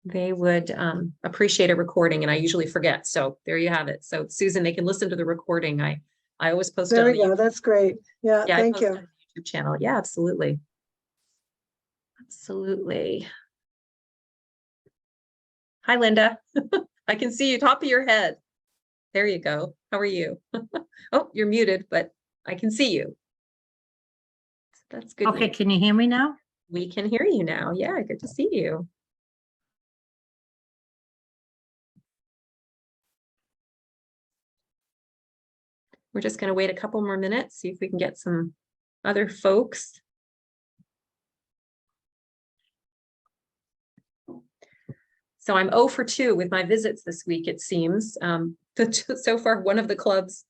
They would appreciate a recording, and I usually forget. So there you have it. So Susan, they can listen to the recording. I always post There it. we go. That's great. Yeah, thank you. On the YouTube channel. Yeah, absolutely. Absolutely. Hi, Linda. I can see you top of your head. There you go. How are you? Oh, you're muted, but I can see you. That's good. Okay, can you hear me now? We can hear you now. Yeah, good to see you. We're just going to wait a couple more minutes, see if we can get some other folks. So I'm 0 for 2 with my visits this week, it seems. So far, one of the clubs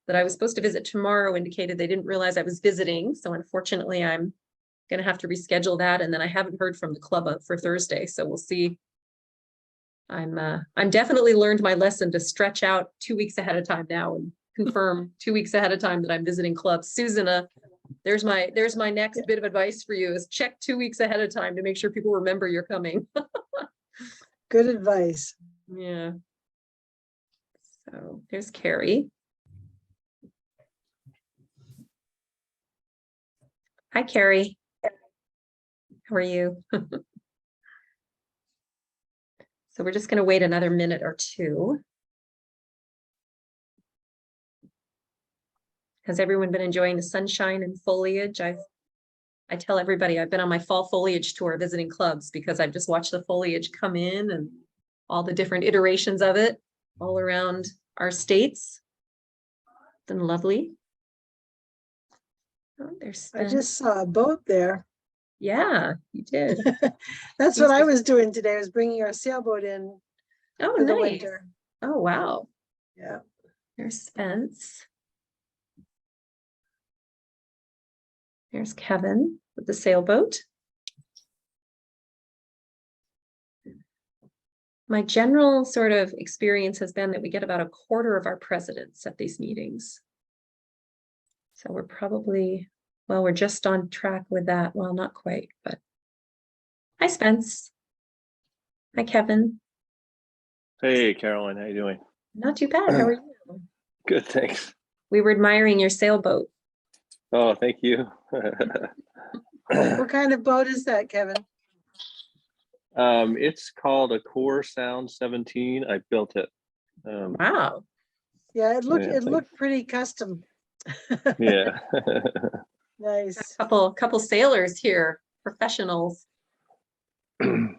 that I was supposed to visit tomorrow indicated they didn't realize I was visiting. So unfortunately, I'm going to have to reschedule that. And then I haven't heard from the club for Thursday. So we'll see. I'm definitely learned my lesson to stretch out 2 weeks ahead of time now and confirm 2 weeks ahead of time that I'm visiting clubs. Susan, there's my next bit of advice for you is check 2 weeks ahead of time to make sure people remember you're coming. Good advice. Yeah. So there's Carrie. Hi, Carrie. How are you? So we're just going to wait another minute or two. Has everyone been enjoying the sunshine and foliage? I tell everybody I've been on my fall foliage tour visiting clubs because I've just watched the foliage come in and all the different iterations of it all around our states. It's been lovely. Oh, there's I just saw a boat there. Yeah, you did. That's what I was doing today. I was bringing our sailboat in Oh, for the nice. winter. Oh, wow. Yeah. There's Spence. There's Kevin with the sailboat. My general sort of experience has been that we get about a quarter of our presidents at these meetings. So we're probably, well, we're just on track with that. Well, not quite, but hi, Spence. Hi, Kevin. Hey, Caroline, how you doing? Not too bad. How are you? Good, thanks. We were admiring your sailboat. Oh, thank you. What kind of boat is that, Kevin? It's called a Core Sound 17. I built it. Wow. Yeah, it looked Yeah, looked pretty custom. Yeah. Nice. A couple sailors here, professionals. All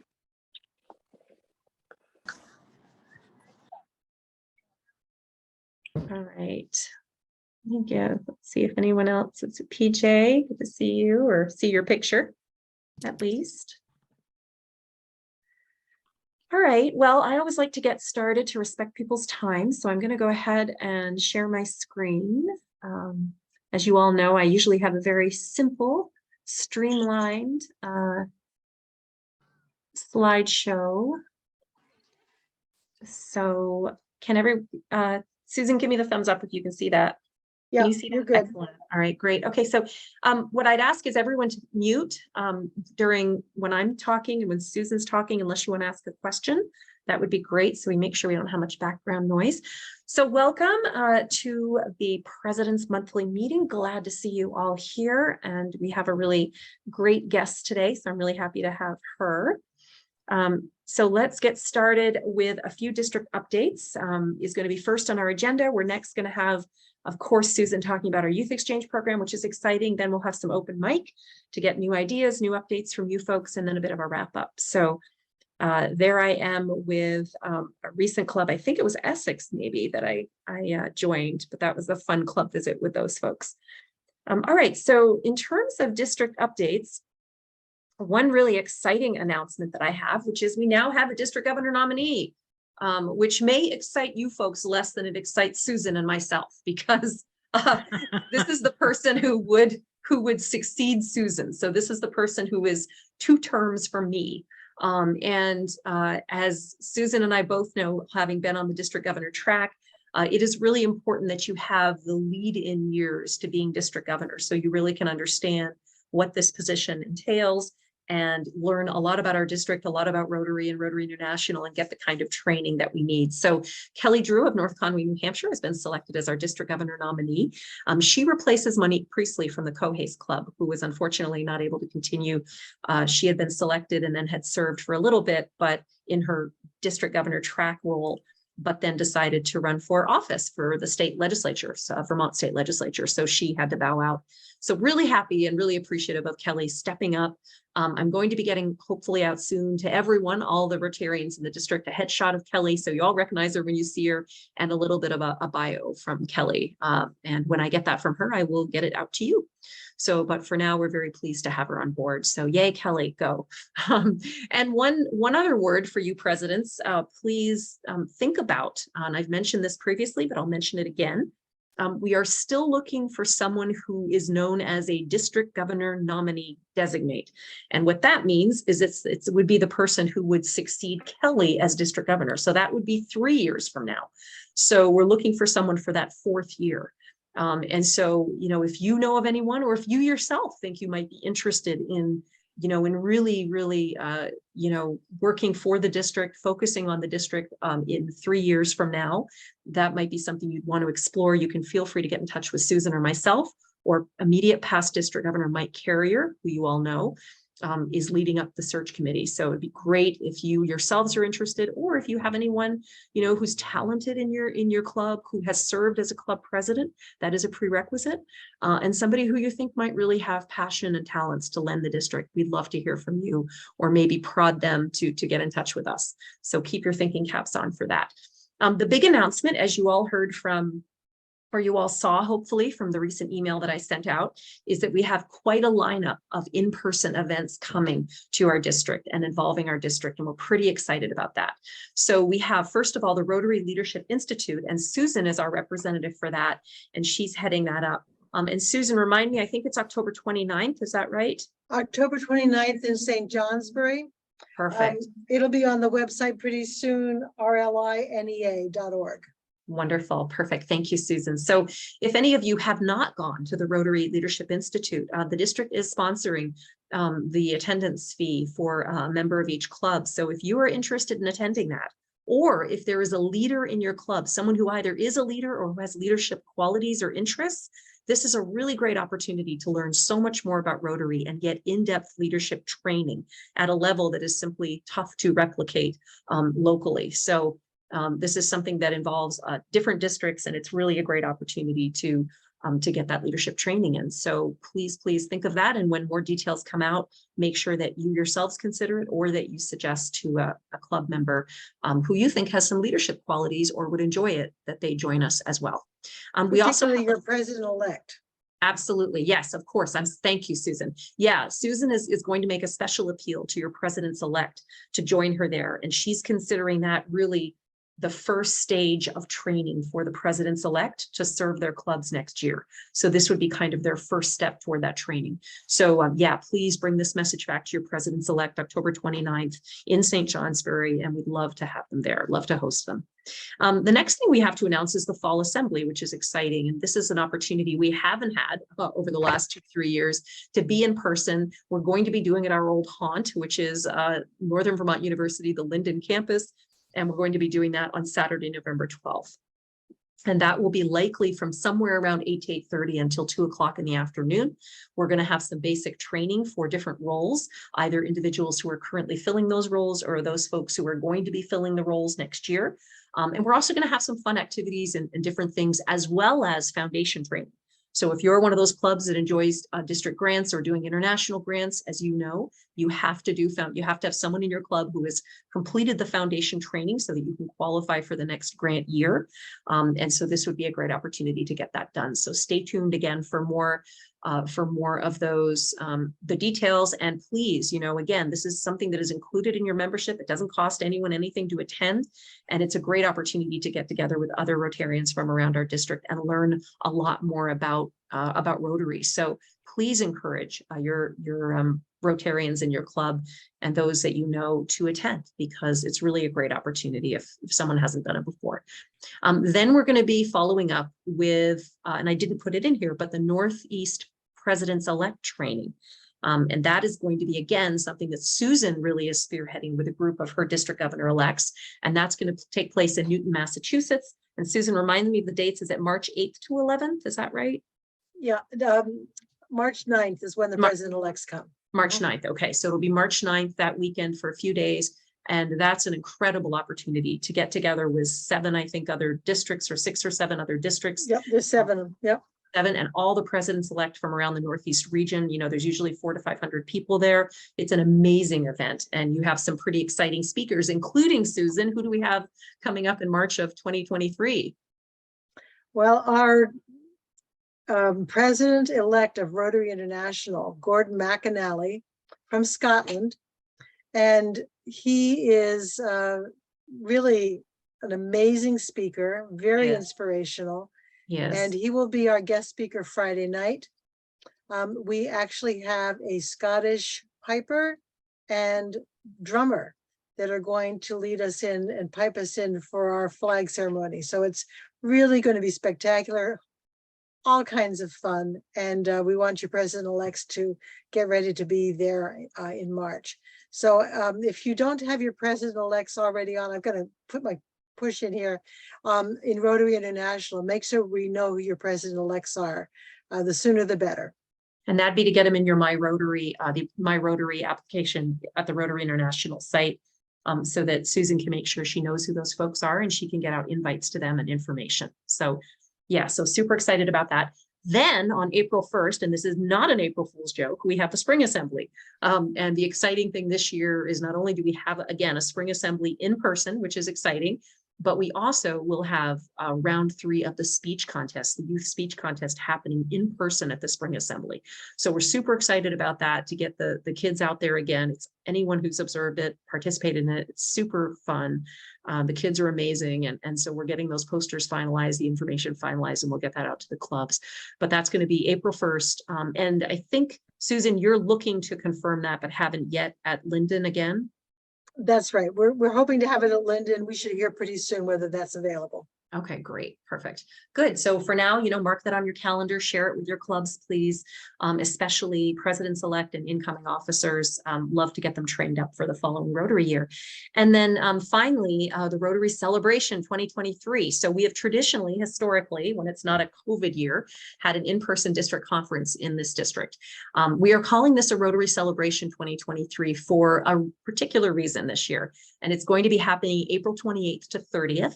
right. Thank you. Let's see if anyone else. It's a PJ. Good to see you or see your picture, at least. All right. Well, I always like to get started to respect people's time. So I'm going to go ahead and share my screen. As you all know, I usually have a very simple, streamlined slideshow. So can Susan, give me the thumbs up if you can see that. Yeah, can you see that? you're good. Excellent. All right, great. Okay, so what I'd ask is everyone to mute during when I'm talking and when Susan's talking, unless you want to ask a question. That would be great. So we make sure we don't have much background noise. So welcome to the President's Monthly Meeting. Glad to see you all here. And we have a really great guest today. So I'm really happy to have her. So let's get started with a few district updates. Is going to be first on our agenda. We're next going to have, of course, Susan talking about our youth exchange program, which is exciting. Then we'll have some open mic to get new ideas, new updates from you folks, and then a bit of a wrap up. So there I am with a recent club. I think it was Essex maybe that I joined, but that was a fun club visit with those folks. All right, so in terms of district updates, one really exciting announcement that I have, which is we now have a district governor nominee, which may excite you folks less than it excites Susan and myself, because this is the person who would succeed Susan. So this is the person who is 2 terms for me. As Susan and I both know, having been on the district governor track, it is really important that you have the lead-in years to being district governor, so you really can understand what this position entails and learn a lot about our district, a lot about Rotary and Rotary International, and get the kind of training that we need. So Kelly Drew of North Conway, New Hampshire has been selected as our district governor nominee. She replaces Monique Priestley from the Cohays Club, who was unfortunately not able to continue. She had been selected and then had served for a little bit, but in her district governor track role, but then decided to run for office for the state legislature, so Vermont state legislature. So she had to bow out. So really happy and really appreciative of Kelly stepping up. I'm going to be getting hopefully out soon to everyone, all the Rotarians in the district, a headshot of Kelly. So you all recognize her when you see her, and a little bit of a bio from Kelly. And when I get that from her, I will get it out to you. So, but for now, we're very pleased to have her on board. So yay, Kelly, go. And one other word for you presidents, please think about, and I've mentioned this previously, but I'll mention it again. We are still looking for someone who is known as a district governor nominee designate. And what that means is it would be the person who would succeed Kelly as district governor. So that would be 3 years from now. So we're looking for someone for that 4th year. And so, you know, if you know of anyone, or if you yourself think you might be interested in, you know, in really, you know, working for the district, focusing on the district in 3 years from now, that might be something you'd want to explore. You can feel free to get in touch with Susan or myself, or immediate past district governor Mike Carrier, who you all know, is leading up the search committee. So it'd be great if you yourselves are interested, or if you have anyone, you know, who's talented in your club, who has served as a club president. That is a prerequisite, and somebody who you think might really have passion and talents to lend the district. We'd love to hear from you, or maybe prod them to get in touch with us. So keep your thinking caps on for that. The big announcement, as you all heard from, or you all saw hopefully from the recent email that I sent out, is that we have quite a lineup of in-person events coming to our district and involving our district, and we're pretty excited about that. So we have, first of all, the Rotary Leadership Institute, and Susan is our representative for that, and she's heading that up. And Susan, remind me, I think it's October 29th, is that right? October 29th in St. Johnsbury. Perfect. It'll be on the website pretty soon, rlinea.org. Wonderful. Perfect. Thank you, Susan. So if any of you have not gone to the Rotary Leadership Institute, the district is sponsoring the attendance fee for a member of each club. So if you are interested in attending that, or if there is a leader in your club, someone who either is a leader or who has leadership qualities or interests, this is a really great opportunity to learn so much more about Rotary and get in-depth leadership training at a level that is simply tough to replicate locally. So this is something that involves different districts, and it's really a great opportunity to get that leadership training in. So please think of that. And when more details come out, make sure that you yourselves consider it, or that you suggest to a club member who you think has some leadership qualities or would enjoy it, that they join us as well. We also have your president-elect. Absolutely. Yes, of course. Thank you, Susan. Yeah, Susan is going to make a special appeal to your presidents-elect to join her there. And she's considering that really the first stage of training for the presidents-elect to serve their clubs next year. So this would be kind of their first step toward that training. So yeah, please bring this message back to your presidents-elect October 29th in St. Johnsbury, and we'd love to have them there, love to host them. The next thing we have to announce is the Fall Assembly, which is exciting. And this is an opportunity we haven't had over the last 2-3 years to be in person. We're going to be doing it at our old haunt, which is Northern Vermont University, the Linden campus. And we're going to be doing that on Saturday, November 12th. And that will be likely from somewhere around 8 to 8:30 until 2 o'clock in the afternoon. We're going to have some basic training for different roles, either individuals who are currently filling those roles or those folks who are going to be filling the roles next year. And we're also going to have some fun activities and different things, as well as foundation training. So if you're one of those clubs that enjoys district grants or doing international grants, as you know, you have to have someone in your club who has completed the foundation training so that you can qualify for the next grant year. And so this would be a great opportunity to get that done. So stay tuned again for more of those, the details. And please, you know, again, this is something that is included in your membership. It doesn't cost anyone anything to attend. And it's a great opportunity to get together with other Rotarians from around our district and learn a lot more about Rotary. So please encourage your Rotarians in your club and those that you know to attend, because it's really a great opportunity if someone hasn't done it before. Then we're going to be following up with, and I didn't put it in here, but the Northeast Presidents-elect training. And that is going to be, again, something that Susan really is spearheading with a group of her district governor-elects. And that's going to take place in Newton, Massachusetts. And Susan, remind me of the dates. Is it March 8th to 11th? Is that right? Yeah, March 9th is when the president-elects come. March 9th. Okay, so it'll be March 9th that weekend for a few days. And that's an incredible opportunity to get together with 7, I think, other districts, or 6 or 7 other districts. Yep, there's 7. Yep. 7, and all the presidents-elect from around the Northeast region. You know, there's usually 400 to 500 people there. It's an amazing event, and you have some pretty exciting speakers, including Susan. Who do we have coming up in March of 2023? Well, our president-elect of Rotary International, Gordon McAnally from Scotland, and he is really an amazing speaker, very inspirational. Yes. And he will be our guest speaker Friday night. We actually have a Scottish piper and drummer that are going to lead us in and pipe us in for our flag ceremony. So it's really going to be spectacular, all kinds of fun. And we want your president-elects to get ready to be there in March. So if you don't have your president-elects already on, I'm going to put my push in here in Rotary International. Make sure we know who your president-elects are. The sooner the better. And that'd be to get them in your My Rotary, the My Rotary application at the Rotary International site, so that Susan can make sure she knows who those folks are and she can get out invites to them and information. So yeah, so super excited about that. Then on April 1st, and this is not an April Fool's joke, we have the Spring Assembly. And the exciting thing this year is not only do we have, again, a Spring Assembly in person, which is exciting, but we also will have round 3 of the speech contest, the youth speech contest, happening in person at the Spring Assembly. So we're super excited about that, to get the kids out there again. It's anyone who's observed it, participated in it. It's super fun. The kids are amazing. And so we're getting those posters finalized, the information finalized, and we'll get that out to the clubs. But that's going to be April 1st. And I think, Susan, you're looking to confirm that, but haven't yet, at Linden again. That's right. We're hoping to have it at Linden. We should hear pretty soon whether that's available. Okay, great. Perfect. Good. So for now, you know, mark that on your calendar, share it with your clubs, please. Especially presidents-elect and incoming officers. Love to get them trained up for the following Rotary year. And then finally, the Rotary Celebration 2023. So we have traditionally, historically, when it's not a COVID year, had an in-person district conference in this district. We are calling this a Rotary Celebration 2023 for a particular reason this year. And it's going to be happening April 28th to 30th.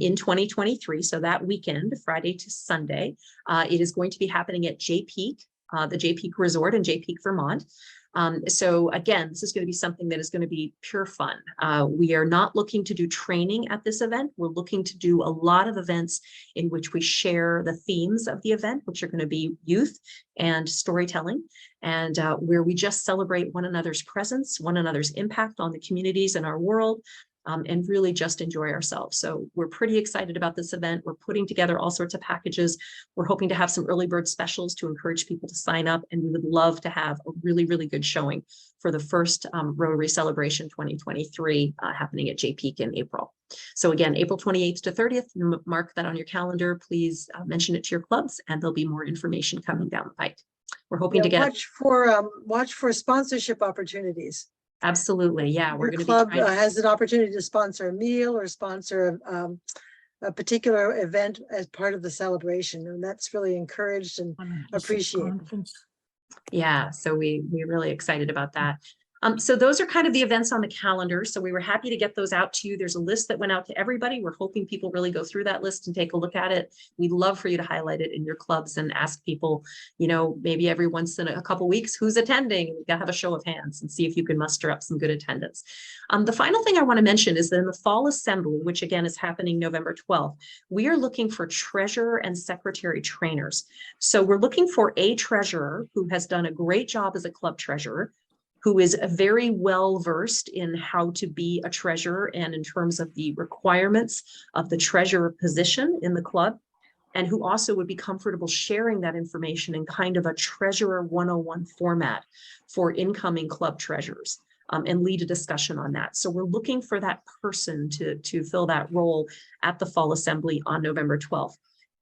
In 2023, so that weekend, Friday to Sunday. It is going to be happening at Jay Peak, the Jay Peak Resort in Jay Peak, Vermont. So again, this is going to be something that is going to be pure fun. We are not looking to do training at this event. We're looking to do a lot of events in which we share the themes of the event, which are going to be youth and storytelling, and where we just celebrate one another's presence, one another's impact on the communities in our world. And really just enjoy ourselves. So we're pretty excited about this event. We're putting together all sorts of packages. We're hoping to have some early bird specials to encourage people to sign up. And we would love to have a really, really good showing for the first Rotary Celebration 2023 happening at Jay Peak in April. So again, April 28th to 30th, mark that on your calendar. Please mention it to your clubs, and there'll be more information coming down the pike. We're hoping to get watch for sponsorship opportunities. Absolutely. Yeah, we're going to be club has an opportunity to sponsor a meal or sponsor a particular event as part of the celebration, and that's really encouraged and appreciated. Yeah, so we're really excited about that. So those are kind of the events on the calendar. So we were happy to get those out to you. There's a list that went out to everybody. We're hoping people really go through that list and take a look at it. We'd love for you to highlight it in your clubs and ask people, you know, maybe every once in a couple of weeks, who's attending? We gotta have a show of hands and see if you can muster up some good attendance. The final thing I want to mention is that in the Fall Assembly, which again is happening November 12th, we are looking for treasurer and secretary trainers. So we're looking for a treasurer who has done a great job as a club treasurer, who is very well versed in how to be a treasurer and in terms of the requirements of the treasurer position in the club, and who also would be comfortable sharing that information in kind of a treasurer 101 format for incoming club treasurers, and lead a discussion on that. So we're looking for that person to fill that role at the Fall Assembly on November 12th.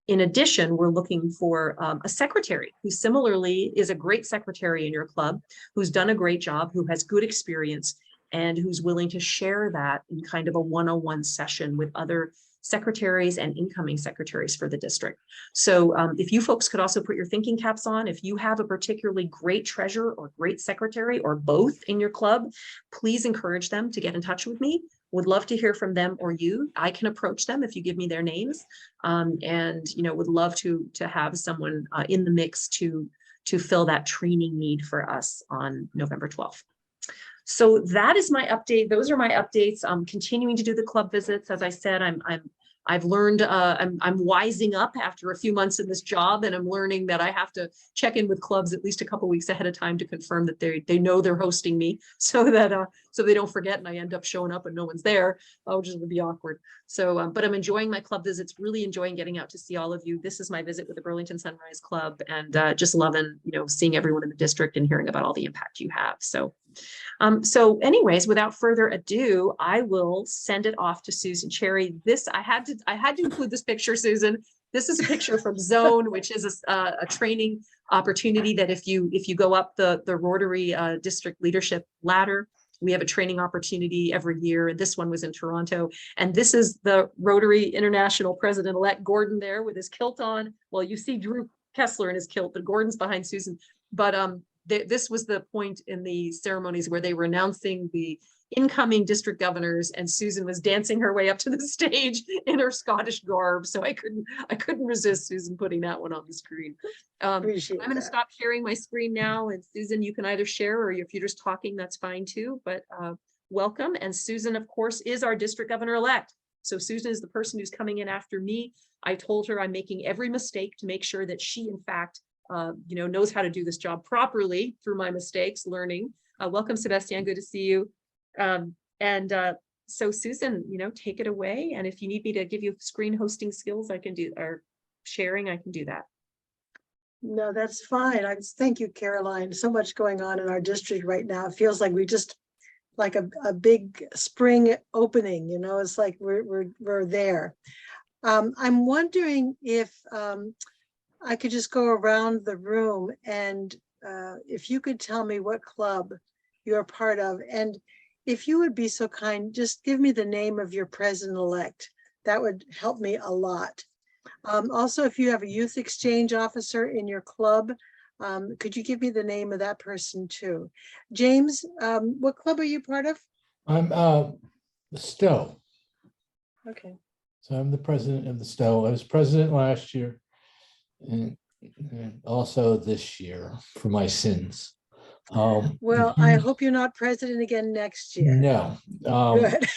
In addition, we're looking for a secretary who similarly is a great secretary in your club, who's done a great job, who has good experience, and who's willing to share that in kind of a one-on-one session with other secretaries and incoming secretaries for the district. So if you folks could also put your thinking caps on, if you have a particularly great treasurer or great secretary or both in your club, please encourage them to get in touch with me. Would love to hear from them or you. I can approach them if you give me their names, and would love to have someone in the mix to fill that training need for us on November 12th. So that is my update. Those are my updates. I'm continuing to do the club visits. As I said, I've learned, I'm wising up after a few months in this job, and I'm learning that I have to check in with clubs at least a couple of weeks ahead of time to confirm that they know they're hosting me, so that so they don't forget and I end up showing up and no one's there, which would be awkward. So, but I'm enjoying my club visits, really enjoying getting out to see all of you. This is my visit with the Burlington Sunrise Club, and just loving, seeing everyone in the district and hearing about all the impact you have. So. So anyways, without further ado, I will send it off to Susan Cherry. I had to include this picture, Susan. This is a picture from Zone, which is a training opportunity that if you go up the Rotary district leadership ladder, we have a training opportunity every year. And this one was in Toronto. And this is the Rotary International President-elect Gordon there with his kilt on. Well, you see Drew Kessler in his kilt, but Gordon's behind Susan. But this was the point in the ceremonies where they were announcing the incoming district governors, and Susan was dancing her way up to the stage in her Scottish garb. So I couldn't resist Susan putting that one on the screen. I'm going to stop sharing my screen now, and Susan, you can either share, or if you're just talking, that's fine too. But welcome. And Susan, of course, is our district governor-elect. So Susan is the person who's coming in after me. I told her I'm making every mistake to make sure that she, in fact, knows how to do this job properly through my mistakes, learning. Welcome, Sebastian. Good to see you. So Susan, take it away. And if you need me to give you screen hosting skills, I can do, or sharing, I can do that. No, that's fine. Thank you, Caroline. So much going on in our district right now. It feels like we just like a big spring opening, it's like we're there. I'm wondering if I could just go around the room, and if you could tell me what club you're part of, and if you would be so kind, just give me the name of your president-elect. That would help me a lot. Also, if you have a youth exchange officer in your club, could you give me the name of that person too? James, what club are you part of? I'm the Stowe. Okay. So I'm the president of the Stowe. I was president last year and also this year for my sins. Well, I hope you're not president again next year. No. Good.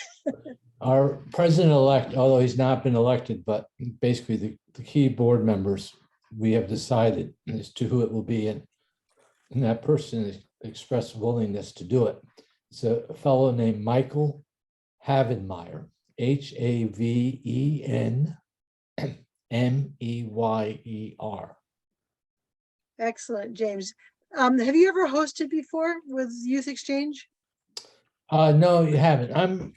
Our president-elect, although he's not been elected, but basically the key board members, we have decided as to who it will be, and that person has expressed willingness to do it. It's a fellow named Michael Havenmeyer, Havenmeyer. Excellent, James. Have you ever hosted before with Youth Exchange? No, you haven't.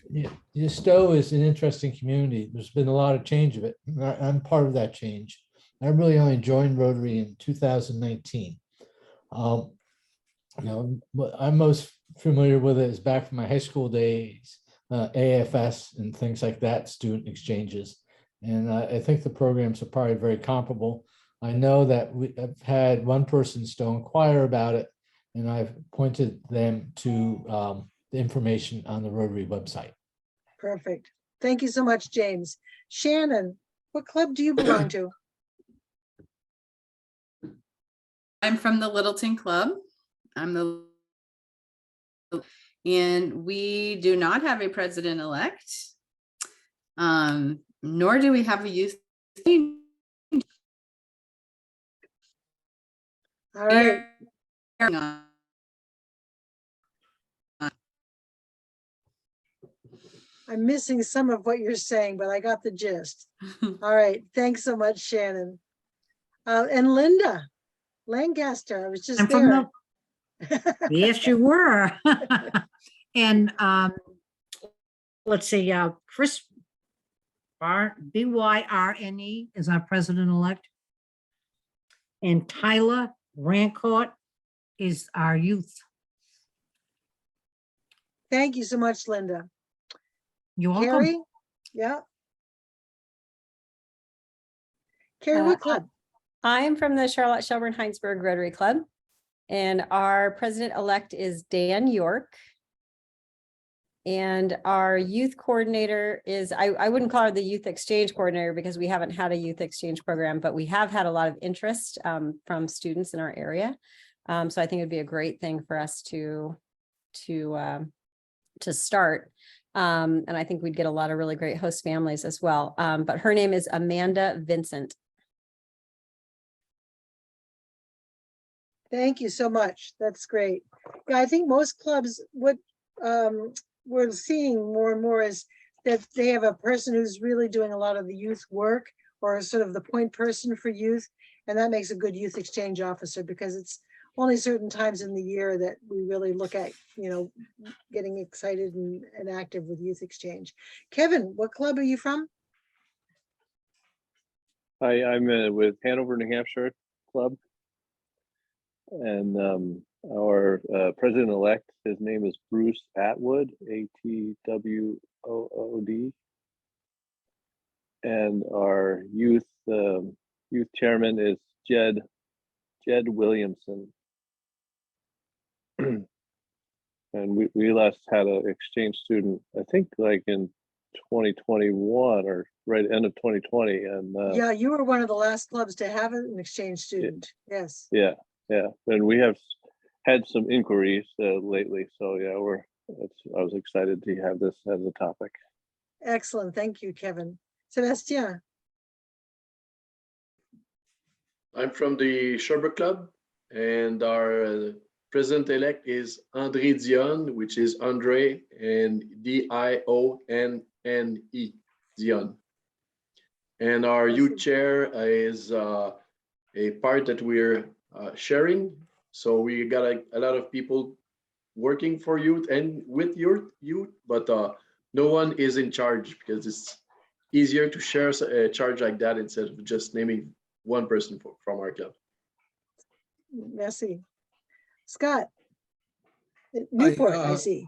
Stowe is an interesting community. There's been a lot of change of it. I'm part of that change. I really only joined Rotary in 2019. What I'm most familiar with it is back from my high school days, AFS and things like that, student exchanges. And I think the programs are probably very comparable. I know that I've had one person still inquire about it, and I've pointed them to the information on the Rotary website. Perfect. Thank you so much, James. Shannon, what club do you belong to? I'm from the Littleton Club. And we do not have a president-elect, nor do we have a youth. All right. I'm missing some of what you're saying, but I got the gist. All right. Thanks so much, Shannon. And Linda Lancaster, I was just there. Yes, you were. And let's see, Chris Byrne is our president-elect. And Tyler Rancourt is our youth. Thank you so much, Linda. You're welcome. Carrie? Yeah. Carrie, what club? I am from the Charlotte Shelburne Heinsberg Rotary Club, and our president-elect is Dan York. And our youth coordinator is, I wouldn't call her the youth exchange coordinator because we haven't had a youth exchange program, but we have had a lot of interest from students in our area. So I think it'd be a great thing for us to start. And I think we'd get a lot of really great host families as well. But her name is Amanda Vincent. Thank you so much. That's great. Yeah, I think most clubs, what we're seeing more and more is that they have a person who's really doing a lot of the youth work, or sort of the point person for youth. And that makes a good youth exchange officer, because it's only certain times in the year that we really look at, you know, getting excited and active with youth exchange. Kevin, what club are you from? I'm with Hanover, New Hampshire Club. And our president-elect, his name is Bruce Atwood, ATWOOD. And our youth chairman is Jed Williamson. And we last had an exchange student, I think like in 2021 or right end of 2020. And Yeah, you were one of the last clubs to have an exchange student. Yes. yeah, and we have had some inquiries lately. So yeah, I was excited to have this as a topic. Excellent. Thank you, Kevin. Sebastien. I'm from the Sherbrooke Club, and our president-elect is André Dion, which is Andre and Dionne, Dion. And our youth chair is a part that we're sharing. So we got a lot of people working for youth and with your youth, but no one is in charge, because it's easier to share a charge like that instead of just naming one person from our club. Merci. Scott. Newport, I see.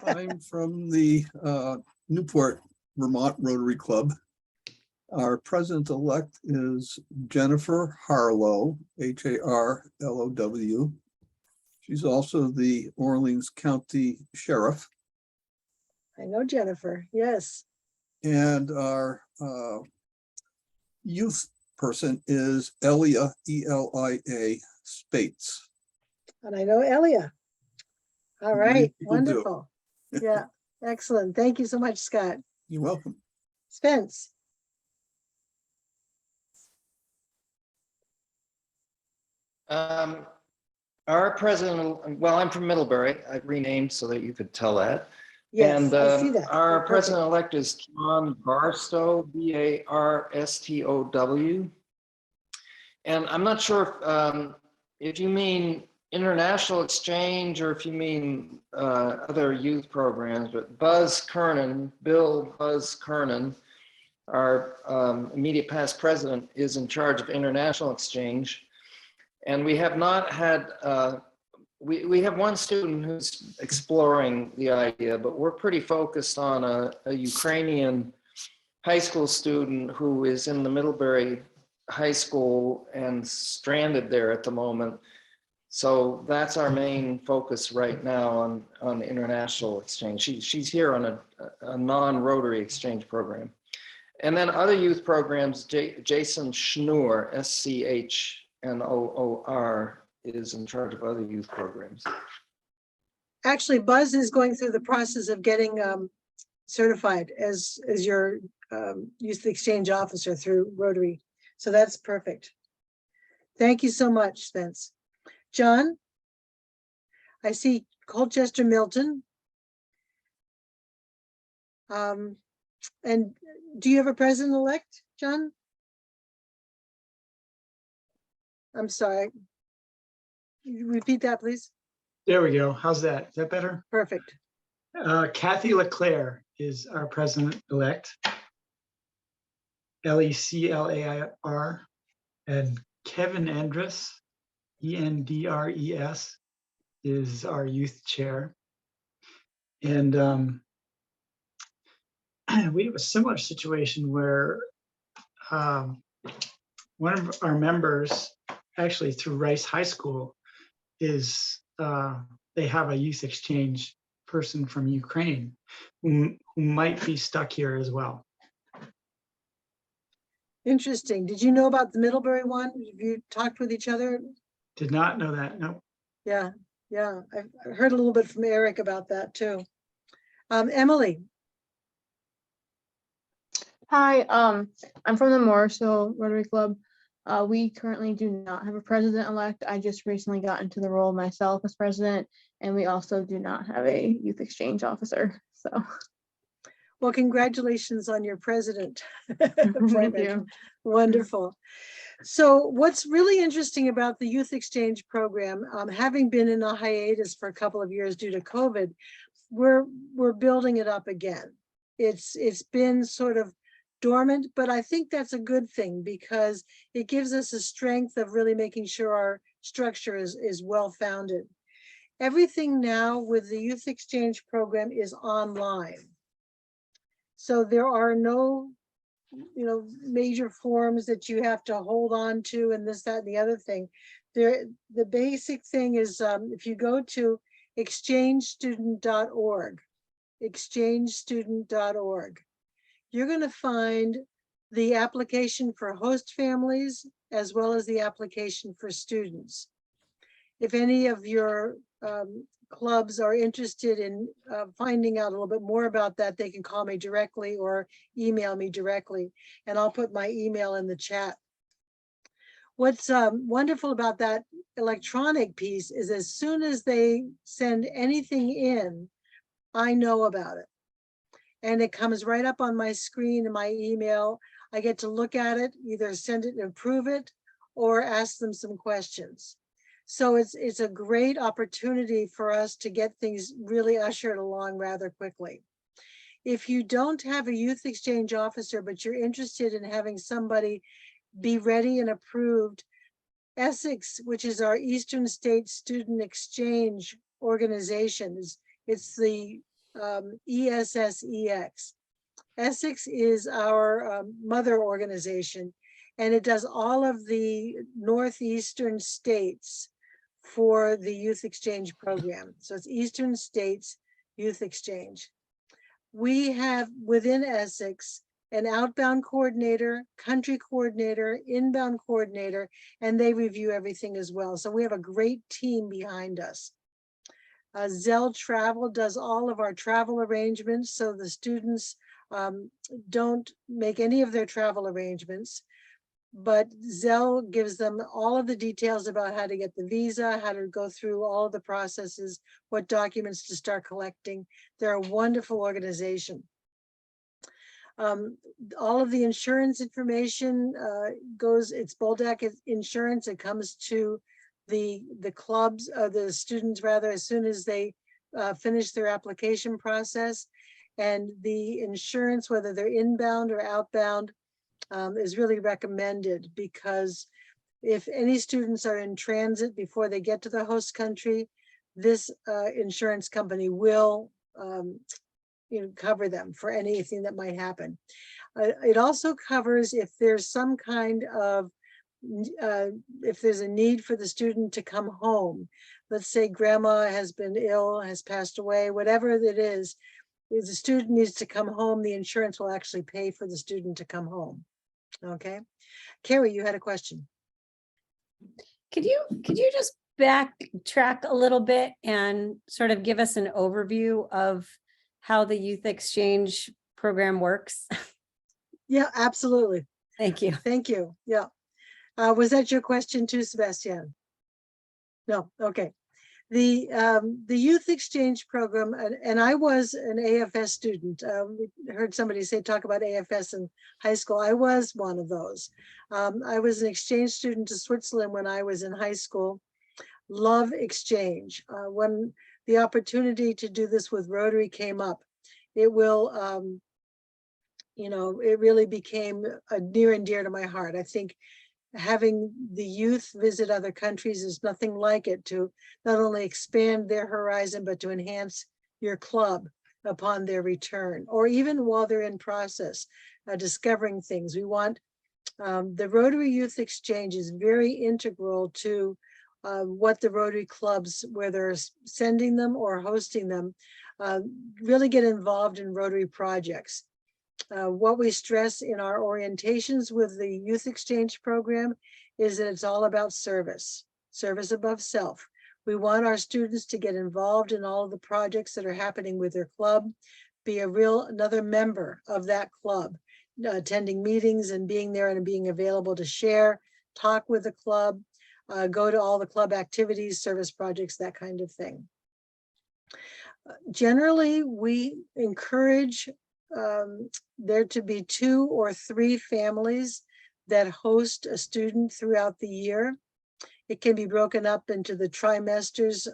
I'm from the Newport, Vermont Rotary Club. Our president-elect is Jennifer Harlow, Harlow. She's also the Orleans County Sheriff. I know Jennifer, yes. And our youth person is Elia, Elia Spates. And I know Elia. All right, people do. wonderful. Yeah, excellent. Thank you so much, Scott. You're welcome. Spence. Our president, well, I'm from Middlebury. I've renamed so that you could tell that. Yes, And I see that. our Perfect. president-elect is John Barstow, Barstow. And I'm not sure if you mean international exchange or if you mean other youth programs, but Bill Buzz Kernan, our immediate past president, is in charge of international exchange. And we have not had, we have one student who's exploring the idea, but we're pretty focused on a Ukrainian high school student who is in the Middlebury High School and stranded there at the moment. So that's our main focus right now on international exchange. She's here on a non-Rotary exchange program. And then other youth programs, Jason Schnoor, SCHNOOR, is in charge of other youth programs. Actually, Buzz is going through the process of getting certified as your youth exchange officer through Rotary. So that's perfect. Thank you so much, Spence. John, I see Colchester Milton. And do you have a president-elect, John? I'm sorry. Repeat that, please. There we go. How's that? Is that better? Perfect. Kathy LeClaire is our president-elect. Leclair, and Kevin Endres, Endres, is our youth chair. And we have a similar situation where one of our members, actually through Rice High School, is they have a youth exchange person from Ukraine who might be stuck here as well. Interesting. Did you know about the Middlebury one? Have you talked with each other? Did not know that. No. Yeah, yeah. I've heard a little bit from Eric about that too. Emily. Hi, I'm from the Morrisville Rotary Club. We currently do not have a president-elect. I just recently got into the role myself as president, and we also do not have a youth exchange officer. So, Well, congratulations on your president. thank you. Wonderful. So what's really interesting about the youth exchange program, having been in a hiatus for a couple of years due to COVID, we're building it up again. It's been sort of dormant, but I think that's a good thing because it gives us a strength of really making sure our structure is well founded. Everything now with the youth exchange program is online. So there are no, major forms that you have to hold on to and this, that, and the other thing. The basic thing is if you go to exchangestudent.org, exchangestudent.org, you're going to find the application for host families as well as the application for students. If any of your clubs are interested in finding out a little bit more about that, they can call me directly or email me directly, and I'll put my email in the chat. What's wonderful about that electronic piece is as soon as they send anything in, I know about it. And it comes right up on my screen in my email. I get to look at it, either send it and approve it or ask them some questions. So it's a great opportunity for us to get things really ushered along rather quickly. If you don't have a youth exchange officer, but you're interested in having somebody be ready and approved, Essex, which is our Eastern State Student Exchange organization, it's the ESSEX. Essex is our mother organization, and it does all of the northeastern states for the youth exchange program. So it's Eastern States Youth Exchange. We have within Essex an outbound coordinator, country coordinator, inbound coordinator, and they review everything as well. So we have a great team behind us. Zell Travel does all of our travel arrangements, so the students don't make any of their travel arrangements, but Zell gives them all of the details about how to get the visa, how to go through all of the processes, what documents to start collecting. They're a wonderful organization. All of the insurance information it's Boldac insurance. It comes to the clubs, the students rather, as soon as they finish their application process. And the insurance, whether they're inbound or outbound, is really recommended, because if any students are in transit before they get to the host country, this insurance company will cover them for anything that might happen. It also covers if there's some kind of if there's a need for the student to come home. Let's say grandma has been ill, has passed away, whatever it is, if the student needs to come home, the insurance will actually pay for the student to come home. Okay, Carrie, you had a question. Could you just backtrack a little bit and sort of give us an overview of how the youth exchange program works? Yeah, absolutely. Thank you. Thank you. Yeah. Was that your question too, Sebastian? No. Okay. The youth exchange program, and I was an AFS student. We heard somebody talk about AFS in high school. I was one of those. I was an exchange student to Switzerland when I was in high school. Love exchange. When the opportunity to do this with Rotary came up, it will you know, it really became near and dear to my heart. I think having the youth visit other countries is nothing like it, to not only expand their horizon, but to enhance your club upon their return, or even while they're in process, discovering things. We want the Rotary Youth Exchange is very integral to what the Rotary clubs, whether sending them or hosting them, really get involved in Rotary projects. What we stress in our orientations with the Youth Exchange program is that it's all about service, service above self. We want our students to get involved in all of the projects that are happening with their club, be another member of that club, attending meetings and being there and being available to share, talk with the club, go to all the club activities, service projects, that kind of thing. Generally, we encourage there to be 2 or 3 families that host a student throughout the year. It can be broken up into the trimesters,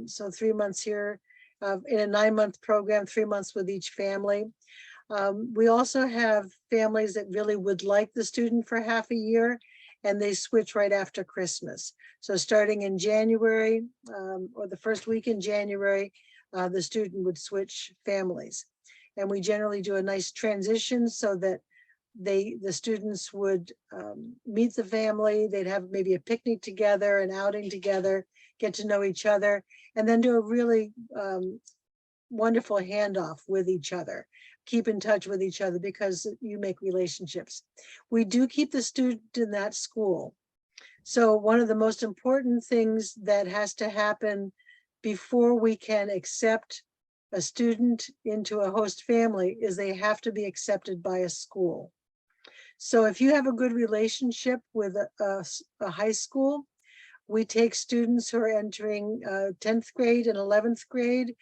so 3 months here in a 9-month program, 3 months with each family. We also have families that really would like the student for half a year, and they switch right after Christmas. So starting in January, or the first week in January, the student would switch families. And we generally do a nice transition so that the students would meet the family. They'd have maybe a picnic together, an outing together, get to know each other, and then do a really wonderful handoff with each other. Keep in touch with each other, because you make relationships. We do keep the student in that school. So one of the most important things that has to happen before we can accept a student into a host family is they have to be accepted by a school. So if you have a good relationship with a high school, we take students who are entering 10th grade and 11th grade.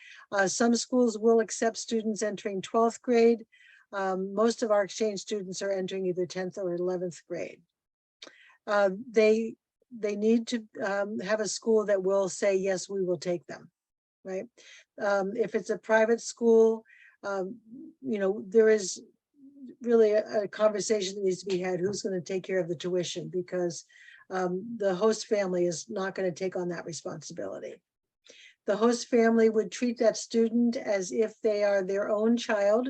Some schools will accept students entering 12th grade. Most of our exchange students are entering either 10th or 11th grade. They need to have a school that will say, yes, we will take them, right? If it's a private school, you know, there is really a conversation that needs to be had, who's going to take care of the tuition, because the host family is not going to take on that responsibility. The host family would treat that student as if they are their own child.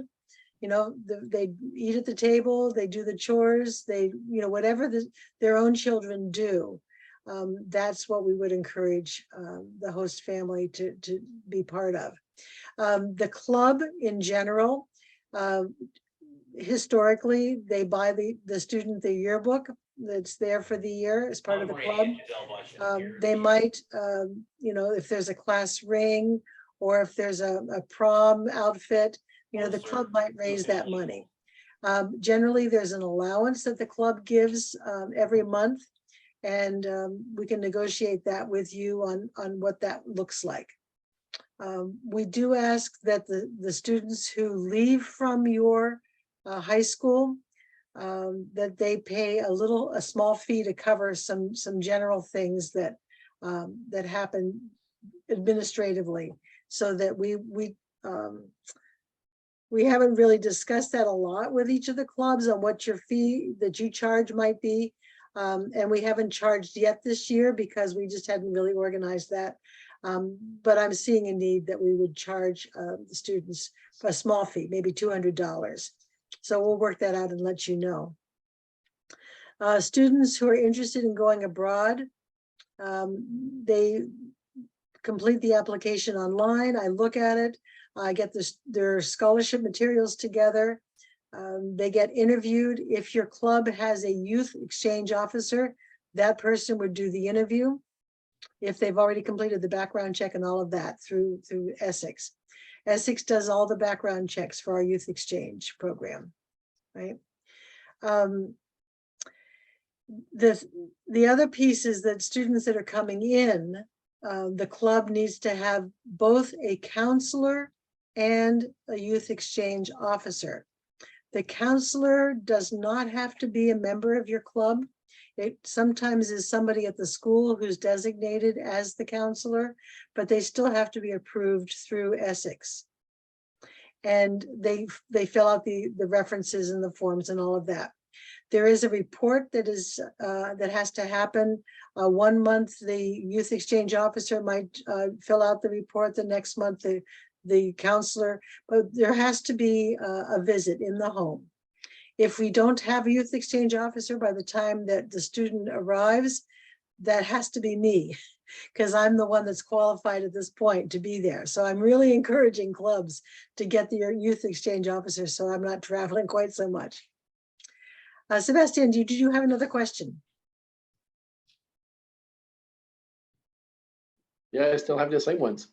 You know, they eat at the table, they do the chores, they, you know, whatever their own children do. That's what we would encourage the host family to be part of. The club in general, historically, they buy the student the yearbook that's there for the year as part of the club. They might, you know, if there's a class ring, or if there's a prom outfit, you know, the club might raise that money. Generally, there's an allowance that the club gives every month, and we can negotiate that with you on what that looks like. We do ask that the students who leave from your high school, that they pay a small fee to cover some general things that that happen administratively, so that we haven't really discussed that a lot with each of the clubs on what your fee that you charge might be. And we haven't charged yet this year because we just hadn't really organized that. But I'm seeing a need that we would charge the students a small fee, maybe $200. So we'll work that out and let you know. Students who are interested in going abroad, they complete the application online. I look at it. I get their scholarship materials together. They get interviewed. If your club has a youth exchange officer, that person would do the interview if they've already completed the background check and all of that through Essex. Essex does all the background checks for our youth exchange program, right? The other piece is that students that are coming in, the club needs to have both a counselor and a youth exchange officer. The counselor does not have to be a member of your club. It sometimes is somebody at the school who's designated as the counselor, but they still have to be approved through Essex. and they fill out the references and the forms and all of that. There is a report that is that has to happen. 1 month, the youth exchange officer might fill out the report. The next month, the counselor, but there has to be a visit in the home. If we don't have a youth exchange officer by the time that the student arrives, that has to be me, because I'm the one that's qualified at this point to be there. So I'm really encouraging clubs to get their youth exchange officer, so I'm not traveling quite so much. Sebastian, did you have another question? Yeah, I still have the same ones.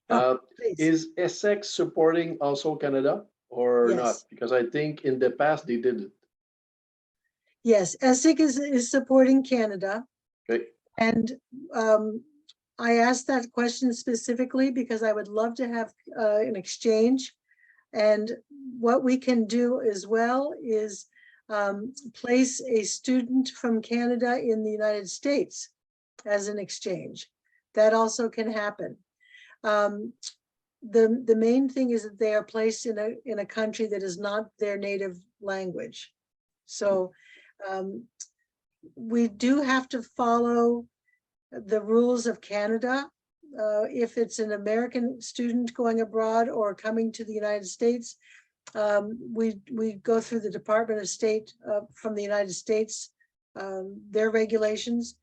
Please. Is Essex supporting also Canada or Yes. not? Because I think in the past they did it. Yes, Essex is supporting Canada. Okay. And I asked that question specifically because I would love to have an exchange. And what we can do as well is place a student from Canada in the United States as an exchange. That also can happen. The main thing is that they are placed in a country that is not their native language. So we do have to follow the rules of Canada. If it's an American student going abroad or coming to the United States, we go through the Department of State from the United States, their regulations.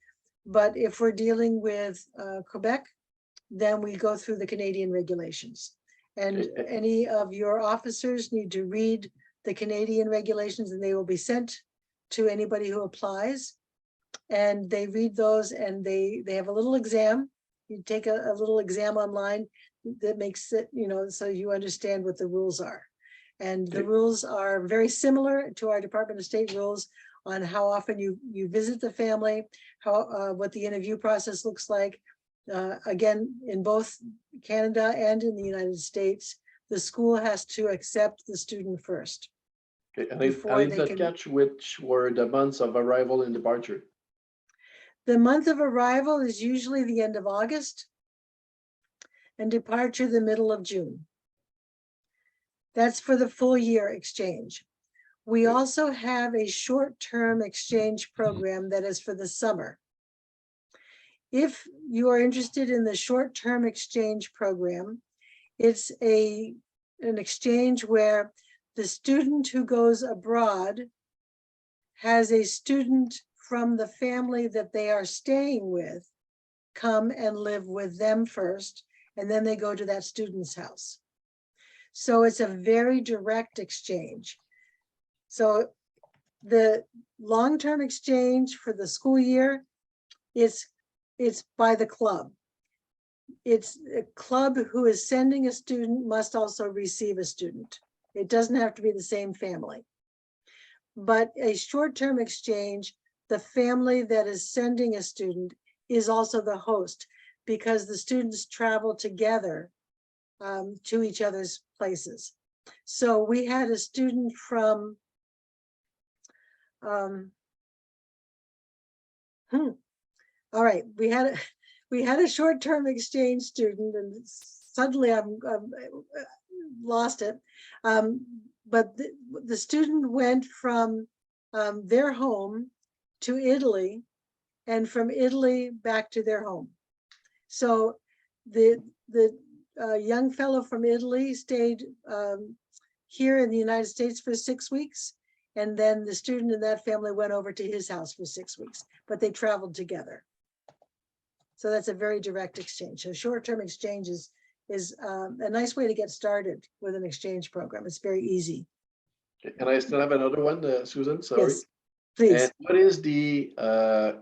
But if we're dealing with Quebec, then we go through the Canadian regulations. And any of your officers need to read the Canadian regulations, and they will be sent to anybody who applies. And they read those, and they have a little exam. You take a little exam online that makes it, so you understand what the rules are. And the rules are very similar to our Department of State rules on how often you visit the family, what the interview process looks like. Again, in both Canada and in the United States, the school has to accept the student first. Okay, and I did not catch which were the months of arrival and departure. The month of arrival is usually the end of August, and departure the middle of June. That's for the full year exchange. We also have a short-term exchange program that is for the summer. If you are interested in the short-term exchange program, it's an exchange where the student who goes abroad has a student from the family that they are staying with come and live with them first, and then they go to that student's house. So it's a very direct exchange. So the long-term exchange for the school year, it's by the club. It's a club who is sending a student must also receive a student. It doesn't have to be the same family. But a short-term exchange, the family that is sending a student is also the host, because the students travel together to each other's places. So we had a student from all right, we had a short-term exchange student, and suddenly I've lost it. But the student went from their home to Italy, and from Italy back to their home. So the young fellow from Italy stayed here in the United States for 6 weeks, and then the student in that family went over to his house for 6 weeks, but they traveled together. So that's a very direct exchange. So short-term exchange is a nice way to get started with an exchange program. It's very easy. And I still have another one, Susan, sorry. Yes, please. And what is the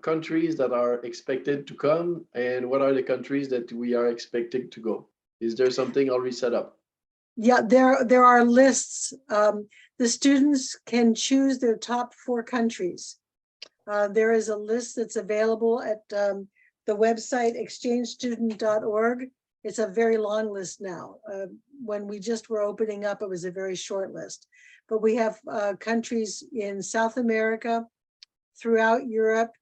countries that are expected to come, and what are the countries that we are expecting to go? Is there something already set up? Yeah, there are lists. The students can choose their top 4 countries. There is a list that's available at the website exchangestudent.org. It's a very long list now. When we just were opening up, it was a very short list. But we have countries in South America, throughout Europe,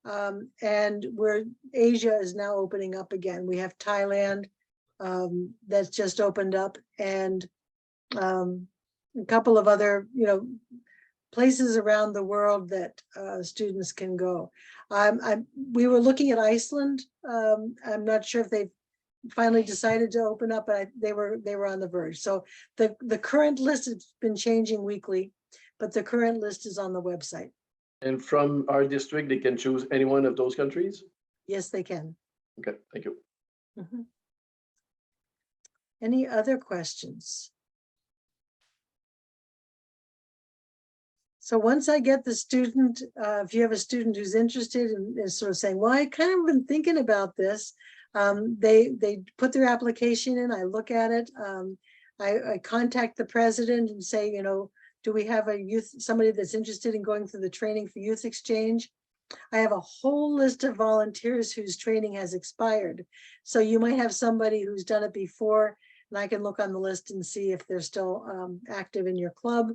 and where Asia is now opening up again. We have Thailand that's just opened up, and a couple of other, places around the world that students can go. We were looking at Iceland. I'm not sure if they've finally decided to open up, but they were on the verge. So the current list has been changing weekly, but the current list is on the website. And from our district, they can choose any one of those countries? Yes, they can. Okay, thank you. Mhm. Any other questions? So once I get the student, if you have a student who's interested and is sort of saying, well, I kind of been thinking about this, they put their application in, I look at it, I contact the president and say, do we have somebody that's interested in going through the training for youth exchange? I have a whole list of volunteers whose training has expired. So you might have somebody who's done it before, and I can look on the list and see if they're still active in your club,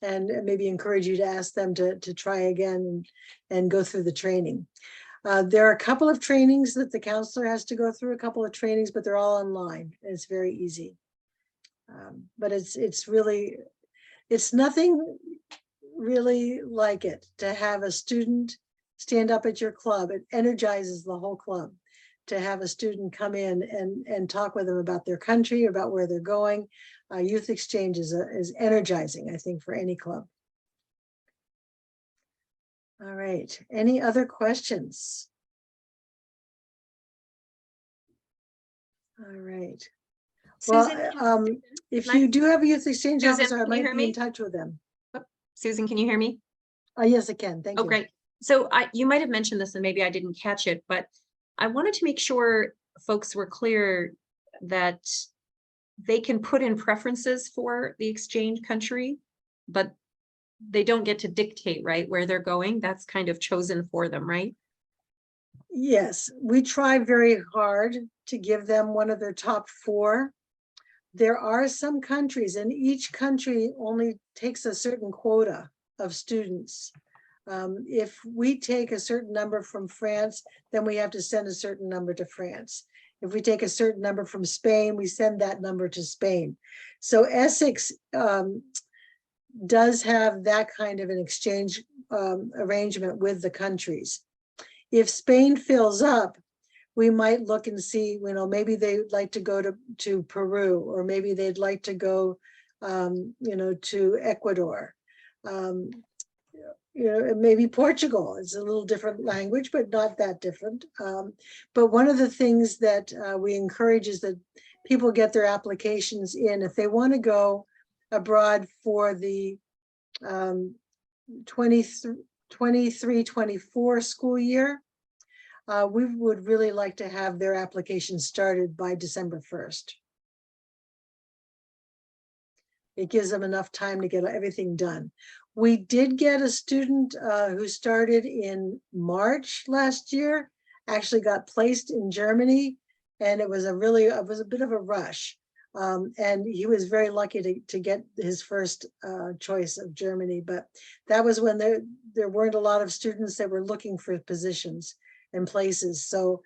and maybe encourage you to ask them to try again and go through the training. There are a couple of trainings that the counselor has to go through, a couple of trainings, but they're all online. It's very easy. But it's nothing really like it to have a student stand up at your club. It energizes the whole club to have a student come in and talk with them about their country, about where they're going. Youth exchange is energizing, I think, for any club. All right, any other questions? All right. Susan, Well, if can I- you do have a youth exchange Susan, officer, I can you might hear be me? in touch with them. Susan, can you hear me? Yes, I can. Thank Oh, you. great. So you might have mentioned this and maybe I didn't catch it, but I wanted to make sure folks were clear that they can put in preferences for the exchange country, but they don't get to dictate, right, where they're going. That's kind of chosen for them, right? Yes, we try very hard to give them one of their top 4. There are some countries, and each country only takes a certain quota of students. If we take a certain number from France, then we have to send a certain number to France. If we take a certain number from Spain, we send that number to Spain. So Essex does have that kind of an exchange arrangement with the countries. If Spain fills up, we might look and see, maybe they'd like to go to Peru, or maybe they'd like to go, to Ecuador. Maybe Portugal. It's a little different language, but not that different. But one of the things that we encourage is that people get their applications in. If they want to go abroad for the 23-24 school year, we would really like to have their application started by December 1st. It gives them enough time to get everything done. We did get a student who started in March last year, actually got placed in Germany, and it was a bit of a rush. And he was very lucky to get his first choice of Germany, but that was when there weren't a lot of students that were looking for positions and places. So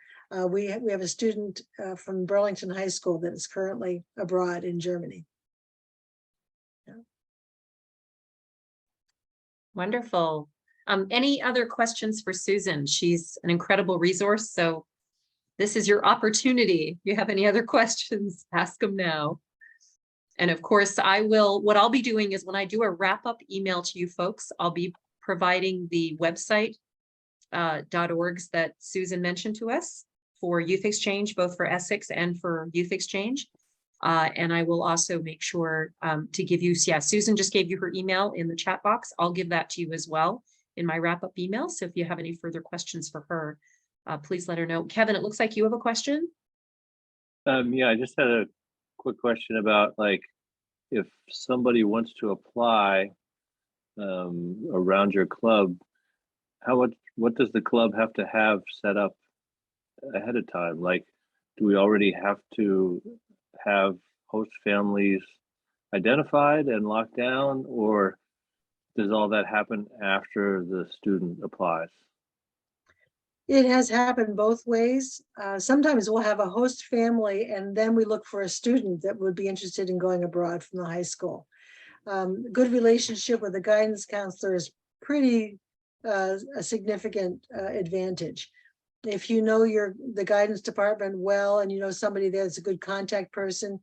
we have a student from Burlington High School that is currently abroad in Germany. Wonderful. Any other questions for Susan? She's an incredible resource. So this is your opportunity. If you have any other questions, ask them now. And of course, what I'll be doing is when I do a wrap-up email to you folks, I'll be providing the website .orgs that Susan mentioned to us for Youth Exchange, both for Essex and for Youth Exchange. And I will also make sure to give you, Susan just gave you her email in the chat box. I'll give that to you as well in my wrap-up email. So if you have any further questions for her, please let her know. Kevin, it looks like you have a question. Yeah, I just had a quick question about, like, if somebody wants to apply around your club, what does the club have to have set up ahead of time? Like, do we already have to have host families identified and locked down, or does all that happen after the student applies? It has happened both ways. Sometimes we'll have a host family and then we look for a student that would be interested in going abroad from the high school. Good relationship with the guidance counselor is pretty a significant advantage. If you know the guidance department well and you know somebody that's a good contact person,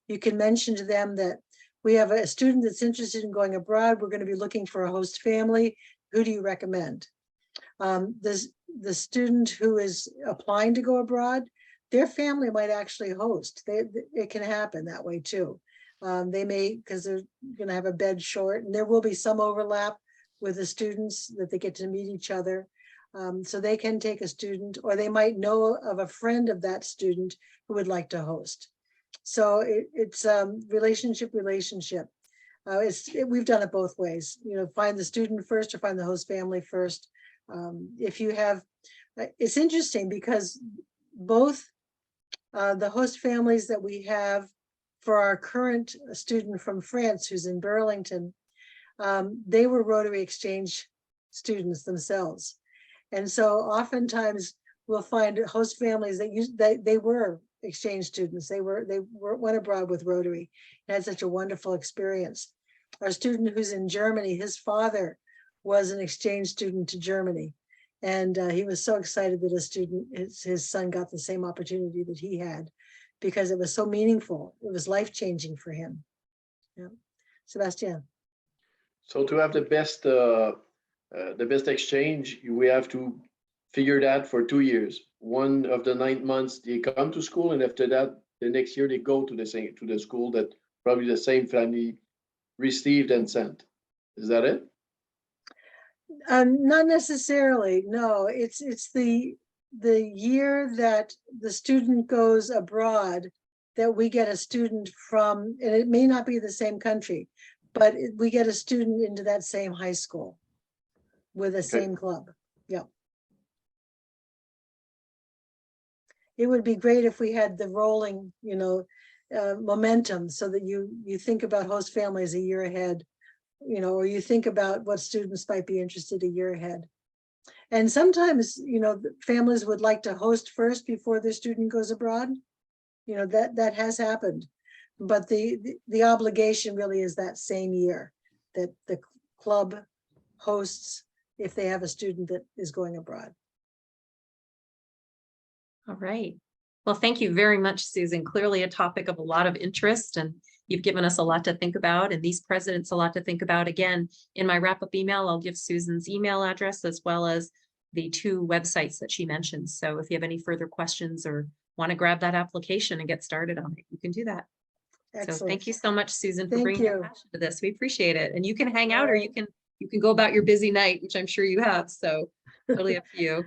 you can mention to them that we have a student that's interested in going abroad. We're going to be looking for a host family. Who do you recommend? The student who is applying to go abroad, their family might actually host. It can happen that way too. They may, because they're going to have a bed short, and there will be some overlap with the students that they get to meet each other. So they can take a student, or they might know of a friend of that student who would like to host. So it's relationship. We've done it both ways. You know, find the student first or find the host family first. If you have, it's interesting because both the host families that we have for our current student from France who's in Burlington, they were Rotary Exchange students themselves. And so oftentimes we'll find host families that they were exchange students. They went abroad with Rotary and had such a wonderful experience. Our student who's in Germany, his father was an exchange student to Germany. And he was so excited that his son got the same opportunity that he had because it was so meaningful. It was life-changing for him. Yeah. Sebastian. So to have the best exchange, we have to figure that for 2 years. One of the 9 months they come to school, and after that, the next year they go to the school that probably the same family received and sent. Is that it? Not necessarily. No, it's the year that the student goes abroad that we get a student from, and it may not be the same country, but we get a student into that same high school with the same club. Yeah. It would be great if we had the rolling, momentum so that you think about host families a year ahead, or you think about what students might be interested a year ahead. And sometimes, families would like to host first before their student goes abroad. That has happened. But the obligation really is that same year that the club hosts if they have a student that is going abroad. All right. Well, thank you very much, Susan. Clearly a topic of a lot of interest, and you've given us a lot to think about, and these presidents a lot to think about. Again, in my wrap-up email, I'll give Susan's email address as well as the 2 websites that she mentioned. So if you have any further questions or want to grab that application and get started on it, you can do that. Excellent. So thank you so much, Susan, for Thank bringing your you. passion to this. We appreciate it. And you can hang out, or All right. you can go about your busy night, which I'm sure you have. So totally up to you.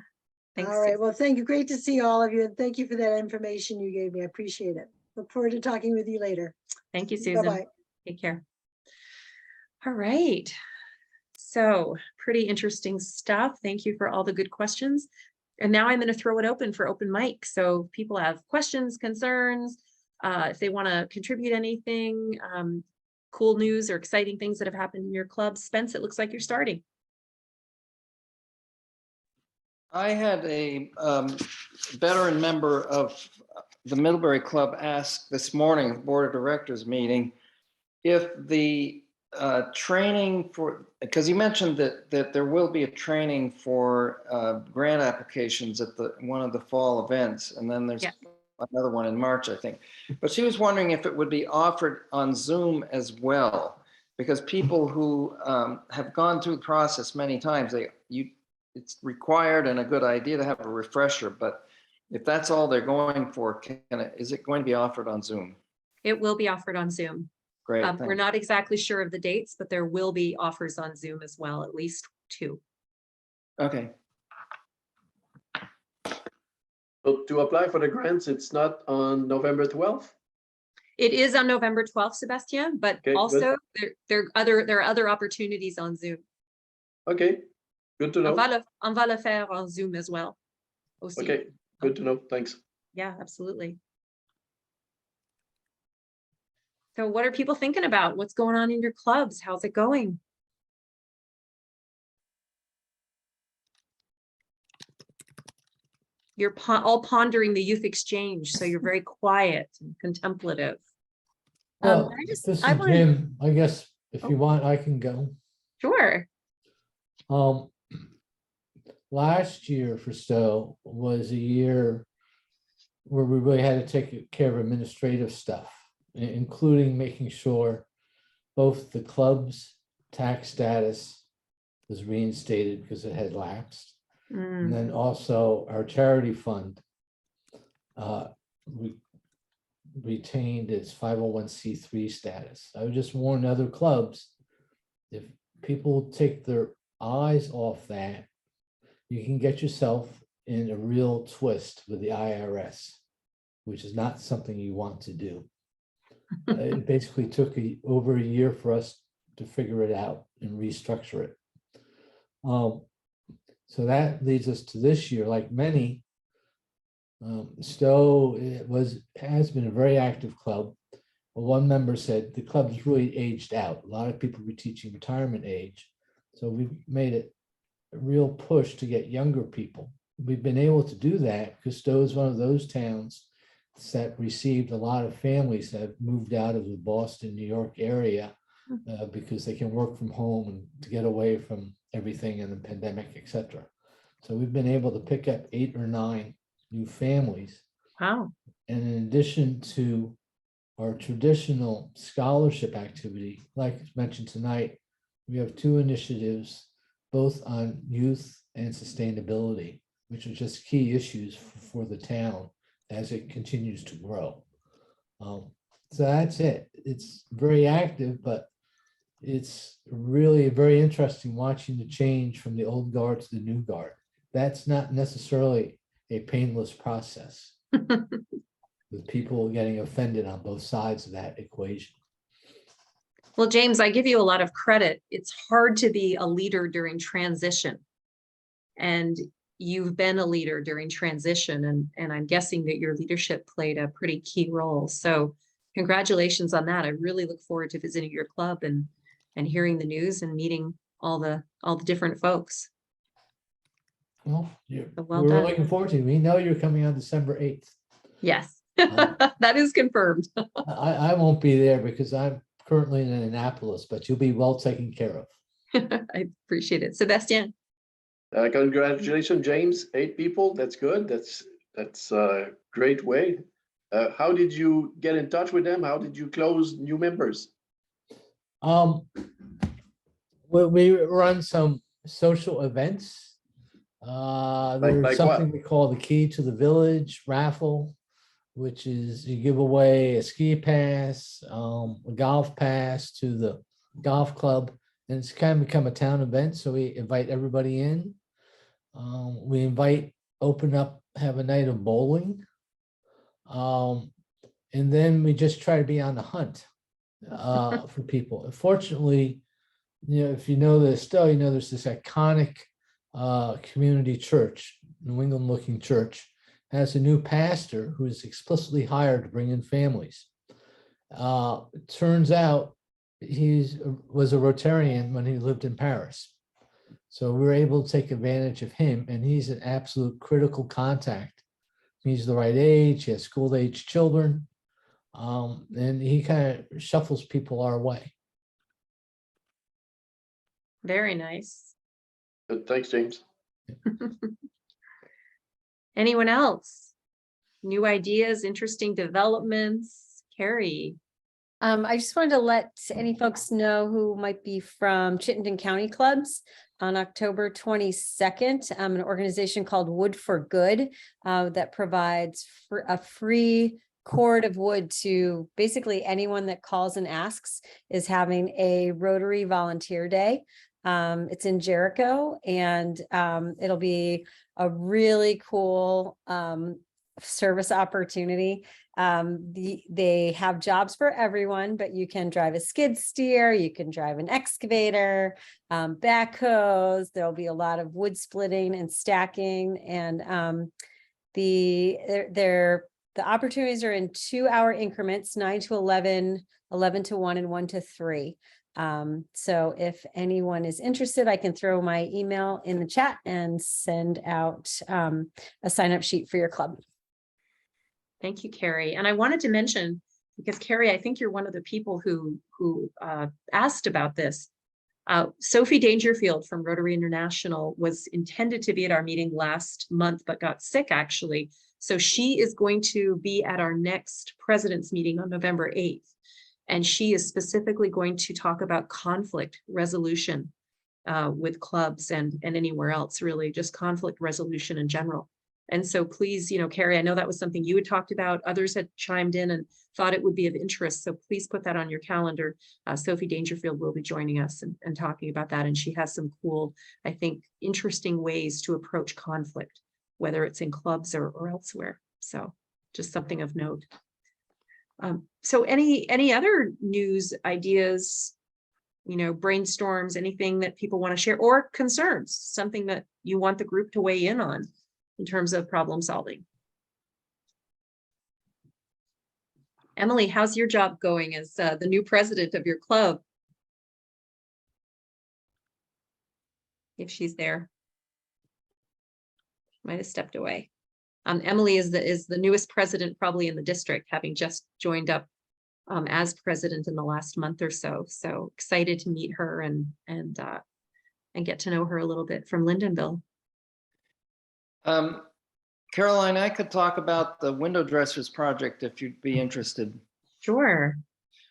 Thanks. All right. Susan. Well, thank you. Great to see all of you. And thank you for that information you gave me. I appreciate it. Look forward to talking with you later. Thank you, Susan. Bye-bye. Take care. All right. So pretty interesting stuff. Thank you for all the good questions. And now I'm going to throw it open for open mic. So if people have questions, concerns, if they want to contribute anything, cool news or exciting things that have happened in your club. Spence, it looks like you're starting. I had a veteran member of the Middlebury Club ask this morning, Board of Directors meeting, if the training for, because you mentioned that there will be a training for grant applications at one of the fall events, and then there's another one in March, I think. But she was wondering if it would be offered on Zoom as well, because people who have gone through the process many times, it's required and a good idea to have a refresher, but if that's all they're going for, is it going to be offered on Zoom? It will be offered on Zoom. Great. We're not exactly sure of the dates, but there will be offers on Zoom as well, at least 2. Okay. So to apply for the grants, it's not on November 12th? It is on November 12th, Sebastian, but Okay, also there are other opportunities on Zoom. Okay, good to know. On va le faire on Zoom as well. Aussi. Okay, good to know. Thanks. Yeah, absolutely. So what are people thinking about? What's going on in your clubs? How's it going? you're all pondering the youth exchange, so you're very quiet and contemplative. Well, I just- this is I wanna- Jim. I guess if you want, I can go. Sure. Last year for Stowe was a year where we really had to take care of administrative stuff, including making sure both the club's tax status was reinstated because it had lapsed. And then also our charity fund retained its 501c3 status. I would just warn other clubs, if people take their eyes off that, you can get yourself in a real twist with the IRS, which is not something you want to do. It basically took over a year for us to figure it out and restructure it. So that leads us to this year. Like many, Stowe has been a very active club. One member said the club's really aged out. A lot of people were teaching retirement age. So we've made it a real push to get younger people. We've been able to do that because Stowe is one of those towns that received a lot of families that have moved out of the Boston, New York area because they can work from home and to get away from everything in the pandemic, etc. So we've been able to pick up 8 or 9 new families. Wow. And in addition to our traditional scholarship activity, like mentioned tonight, we have 2 initiatives, both on youth and sustainability, which are just key issues for the town as it continues to grow. So that's it. It's very active, but it's really very interesting watching the change from the old guard to the new guard. That's not necessarily a painless process with people getting offended on both sides of that equation. Well, James, I give you a lot of credit. It's hard to be a leader during transition. And you've been a leader during transition, and I'm guessing that your leadership played a pretty key role. So congratulations on that. I really look forward to visiting your club and hearing the news and meeting all the different folks. Well, Well we're done. looking forward to it. We know you're coming on December 8th. Yes, that is confirmed. I won't be there because I'm currently in Annapolis, but you'll be well taken care of. I appreciate it. Sebastian. Congratulations, James. 8 people. That's good. That's a great way. How did you get in touch with them? How did you close new members? Well, we run some social events. There's like something what? we call the Key to the Village raffle, which is you give away a ski pass, a golf pass to the golf club, and it's kind of become a town event. So we invite everybody in. We have a night of bowling. And then we just try to be on the hunt for people. Fortunately, if you know this, still, there's this iconic community church, New England looking church, has a new pastor who is explicitly hired to bring in families. It turns out he was a Rotarian when he lived in Paris. So we were able to take advantage of him, and he's an absolute critical contact. He's the right age, he has school-age children, and he kind of shuffles people our way. Very nice. Good. Thanks, James. Anyone else? New ideas, interesting developments? Carrie. I just wanted to let any folks know who might be from Chittenden County Clubs on October 22nd, an organization called Wood for Good that provides a free cord of wood to basically anyone that calls and asks, is having a Rotary Volunteer Day. It's in Jericho, and it'll be a really cool service opportunity. They have jobs for everyone, but you can drive a skid steer, you can drive an excavator, backhoes. There'll be a lot of wood splitting and stacking, and the opportunities are in 2-hour increments, 9 to 11 11 to 1 and 1 to 3. So if anyone is interested, I can throw my email in the chat and send out a sign-up sheet for your club. Thank you, Carrie. And I wanted to mention, because Carrie, I think you're one of the people who asked about this. Sophie Dangerfield from Rotary International was intended to be at our meeting last month, but got sick actually. So she is going to be at our next president's meeting on November 8th. And she is specifically going to talk about conflict resolution with clubs and anywhere else, really, just conflict resolution in general. And so please, Carrie, I know that was something you had talked about. Others had chimed in and thought it would be of interest. So please put that on your calendar. Sophie Dangerfield will be joining us and talking about that. And she has some cool, I think, interesting ways to approach conflict, whether it's in clubs or elsewhere. So just something of note. So any other news, ideas, brainstorms, anything that people want to share, or concerns, something that you want the group to weigh in on in terms of problem solving? Emily, how's your job going as the new president of your club? If she's there. Might have stepped away. Emily is the newest president probably in the district, having just joined up as president in the last month or so. So excited to meet her and get to know her a little bit from Lyndonville. Caroline, I could talk about the window dressers project if you'd be interested. Sure.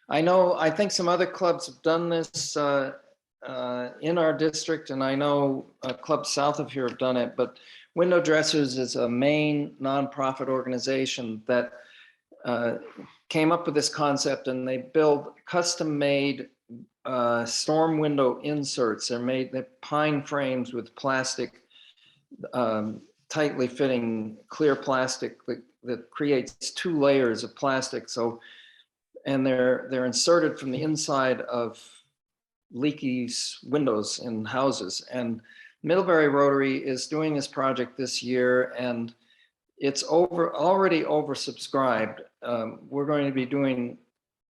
I think some other clubs have done this in our district, and I know clubs south of here have done it, but Window Dressers is a Maine nonprofit organization that came up with this concept, and they build custom-made storm window inserts. They're pine frames with plastic, tightly fitting clear plastic that creates 2 layers of plastic. So, and they're inserted from the inside of leaky windows in houses. And Middlebury Rotary is doing this project this year, and it's already oversubscribed. We're going to be doing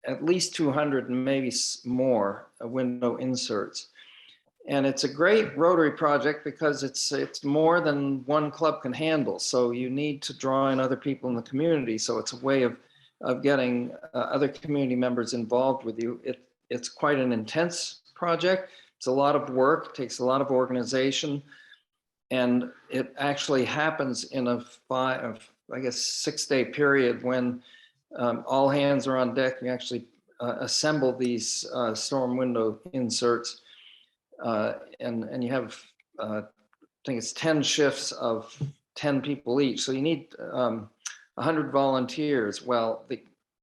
at least 200 and maybe more window inserts. And it's a great Rotary project because it's more than one club can handle. So you need to draw in other people in the community. So it's a way of getting other community members involved with you. It's quite an intense project. It's a lot of work, takes a lot of organization, and it actually happens in a 6-day period when all hands are on deck. You actually assemble these storm window inserts, and you have, I think it's 10 shifts of 10 people each. So you need 100 volunteers. Well,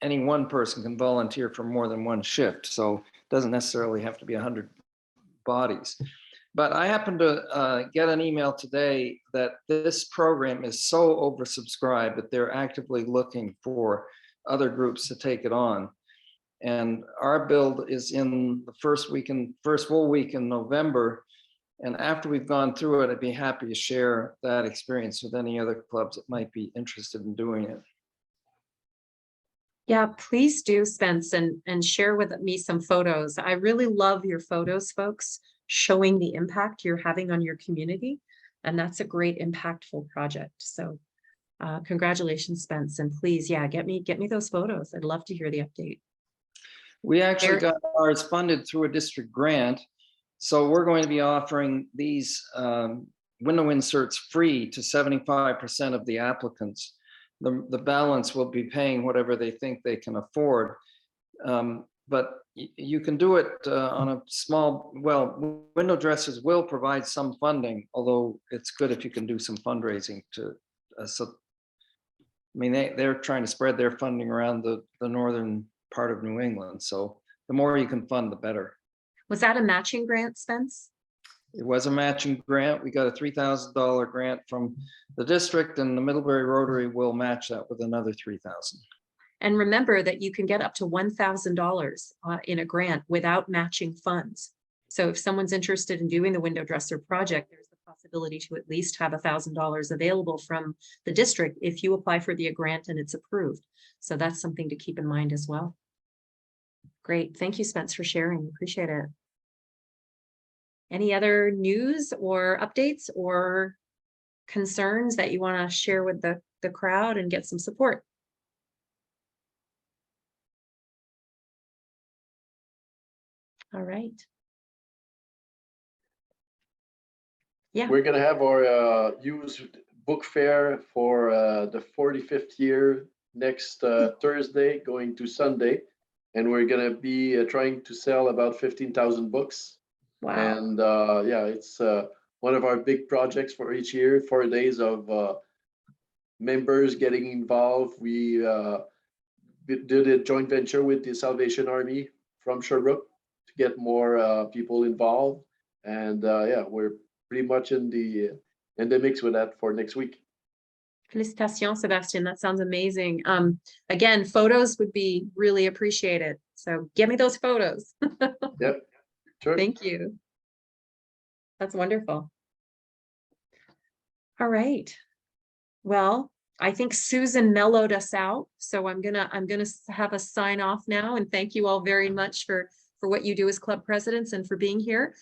any one person can volunteer for more than one shift, so it doesn't necessarily have to be 100 bodies. But I happened to get an email today that this program is so oversubscribed that they're actively looking for other groups to take it on. And our build is in the first full week in November. And after we've gone through it, I'd be happy to share that experience with any other clubs that might be interested in doing it. Yeah, please do, Spence, and share with me some photos. I really love your photos, folks, showing the impact you're having on your community. And that's a great impactful project. So congratulations, Spence. And please, yeah, get me those photos. I'd love to hear the update. We actually got ours funded through a district grant. So we're going to be offering these window inserts free to 75% of the applicants. The balance will be paying whatever they think they can afford. But you can do it on a small, Window Dressers will provide some funding, although it's good if you can do some fundraising they're trying to spread their funding around the northern part of New England. So the more you can fund, the better. Was that a matching grant, Spence? It was a matching grant. We got a $3,000 grant from the district, and the Middlebury Rotary will match that with another $3,000. And remember that you can get up to $1,000 in a grant without matching funds. So if someone's interested in doing the window dresser project, there's the possibility to at least have $1,000 available from the district if you apply for the grant and it's approved. So that's something to keep in mind as well. Great. Thank you, Spence, for sharing. Appreciate it. Any other news or updates or concerns that you want to share with the crowd and get some support? All right. Yeah. We're gonna have our youth book fair for the 45th year next Thursday, going to Sunday, and we're gonna be trying to sell about 15,000 books. Wow. And yeah, it's one of our big projects for each year. 4 days of members getting involved. We did a joint venture with the Salvation Army from Sherbrooke to get more people involved, and yeah, we're pretty much in the mix with that for next week. Felicitations, Sebastian. That sounds amazing. Again, photos would be really appreciated. So give me those photos. Yep, sure. Thank you. That's wonderful. All right. Well, I think Susan mellowed us out, so I'm gonna have a sign off now, and thank you all very much for what you do as club presidents and for being here.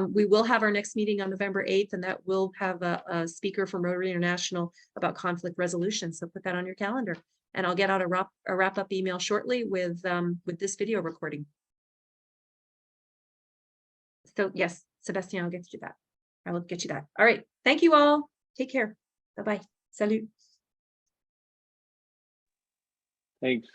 We will have our next meeting on November 8th, and that will have a speaker from Rotary International about conflict resolution. So put that on your calendar, and I'll get out a wrap-up email shortly with this video recording. So yes, Sebastian, I'll get you that. I will get you that. All right. Thank you all. Take care. Bye-bye. Salut. Thanks.